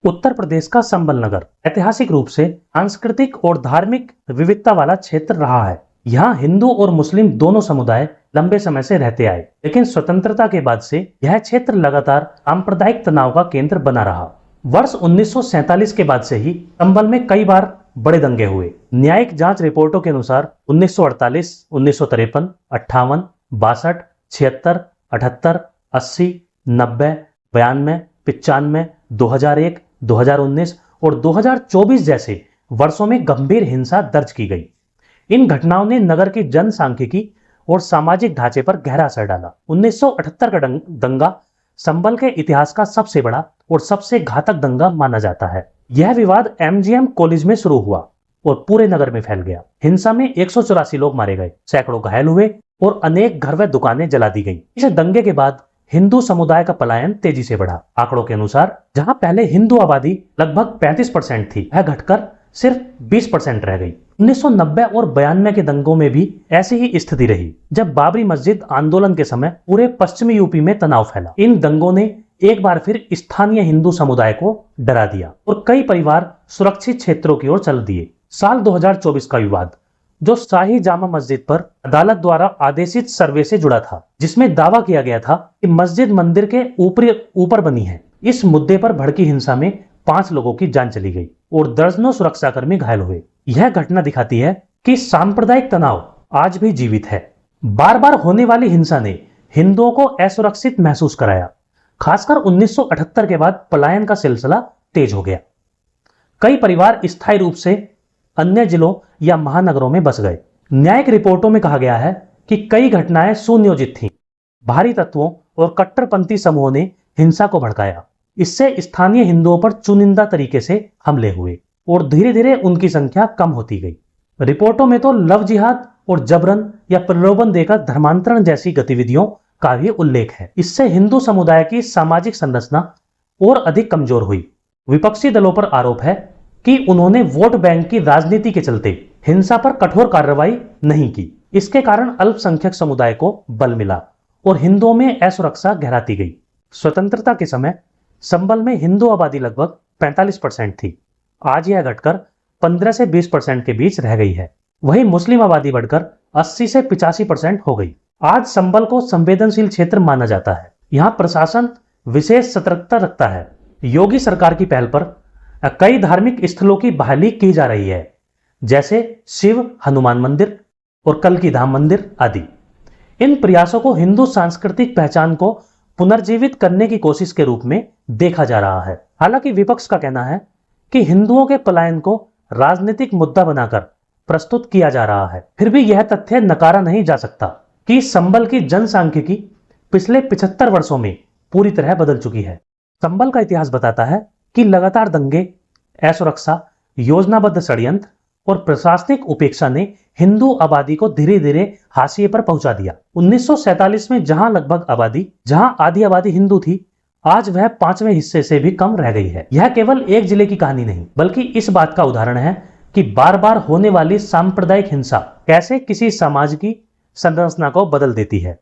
उत्तर प्रदेश का संबल नगर ऐतिहासिक रूप से सांस्कृतिक और धार्मिक विविधता वाला क्षेत्र रहा है। यहाँ हिंदू और मुस्लिम दोनों समुदाय लंबे समय से रहते आए, लेकिन स्वतंत्रता के बाद से यह क्षेत्र लगातार सांप्रदायिक तनाव का केंद्र बना रहा। वर्ष 1947 के बाद से ही संबल में कई बार बड़े दंगे हुए। न्यायिक जांच रिपोर्टों के अनुसार 1948, 1953, 58, 62, 76, 78, 80, 90, 92, 95, 2001, 2019 और 2024 जैसे वर्षों में गंभीर हिंसा दर्ज की गई। इन घटनाओं ने नगर की जनसांख्यिकी और सामाजिक ढांचे पर गहरा असर डाला। 1978 का दंगा संबल के इतिहास का सबसे बड़ा और सबसे घातक दंगा माना जाता है। यह विवाद एमजीएम कॉलेज में शुरू हुआ और पूरे नगर में फैल गया। हिंसा में 184 लोग मारे गए, सैकड़ों घायल हुए और अनेक घर व दुकानें जला दी गई। इस दंगे के बाद हिंदू समुदाय का पलायन तेजी से बढ़ा। आंकड़ों के अनुसार जहां पहले हिंदू आबादी लगभग 35% थी, वह घटकर सिर्फ 20% रह गई। 1990 और 92 के दंगों में भी ऐसी ही स्थिति रही, जब बाबरी मस्जिद आंदोलन के समय पूरे पश्चिमी यूपी में तनाव फैला। इन दंगों ने एक बार फिर स्थानीय हिंदू समुदाय को डरा दिया और कई परिवार सुरक्षित क्षेत्रों की ओर चल दिए। साल 2024 का विवाद, जो शाही जामा मस्जिद पर अदालत द्वारा आदेशित सर्वे से जुड़ा था, जिसमें दावा किया गया था कि मस्जिद मंदिर के ऊपर बनी है। इस मुद्दे पर भड़की हिंसा में 5 लोगों की जान चली गई और दर्जनों सुरक्षाकर्मी घायल हुए। यह घटना दिखाती है कि सांप्रदायिक तनाव आज भी जीवित है। बार बार होने वाली हिंसा ने हिंदुओं को असुरक्षित महसूस कराया। खासकर 1978 के बाद पलायन का सिलसिला तेज हो गया। कई परिवार स्थायी रूप से अन्य जिलों या महानगरों में बस गए। न्यायिक रिपोर्टों में कहा गया है कि कई घटनाएं सुनियोजित थीं। भारी तत्वों और कट्टरपंथी समूहों ने हिंसा को भड़काया। इससे स्थानीय हिंदुओं पर चुनिंदा तरीके से हमले हुए और धीरे धीरे उनकी संख्या कम होती गई। रिपोर्टों में तो लव जिहाद और जबरन या प्रलोभन देकर धर्मांतरण जैसी गतिविधियों का भी उल्लेख है। इससे हिंदू समुदाय की सामाजिक संरचना और अधिक कमजोर हुई। विपक्षी दलों पर आरोप है कि उन्होंने वोट बैंक की राजनीति के चलते हिंसा पर कठोर कार्रवाई नहीं की। इसके कारण अल्पसंख्यक समुदाय को बल मिला और हिंदुओं में असुरक्षा गहराती गई। स्वतंत्रता के समय संबल में हिंदू आबादी लगभग 45% थी। आज यह घटकर 15 से 20% के बीच रह गई है। वहीं मुस्लिम आबादी बढ़कर 80 से 85% हो गई। आज संबल को संवेदनशील क्षेत्र माना जाता है। यहाँ प्रशासन विशेष सतर्कता रखता है। योगी सरकार की पहल पर कई धार्मिक स्थलों की बहाली की जा रही है, जैसे शिव हनुमान मंदिर और कल्की धाम मंदिर आदि। इन प्रयासों को हिंदू सांस्कृतिक पहचान को पुनर्जीवित करने की कोशिश के रूप में देखा जा रहा है। हालांकि विपक्ष का कहना है कि हिंदुओं के पलायन को राजनीतिक मुद्दा बनाकर प्रस्तुत किया जा रहा है। फिर भी यह तथ्य नकारा नहीं जा सकता कि संबल की जनसांख्यिकी पिछले 75 वर्षों में पूरी तरह बदल चुकी है। संबल का इतिहास बताता है कि लगातार दंगे, असुरक्षा, योजनाबद्ध षड्यंत्र और प्रशासनिक उपेक्षा ने हिंदू आबादी को धीरे धीरे हाशिए पर पहुंचा दिया। 1947 में जहां आधी आबादी हिंदू थी, आज वह 5वें हिस्से से भी कम रह गई है। यह केवल एक जिले की कहानी नहीं, बल्कि इस बात का उदाहरण है कि बार बार होने वाली सांप्रदायिक हिंसा कैसे किसी समाज की संरचना को बदल देती है।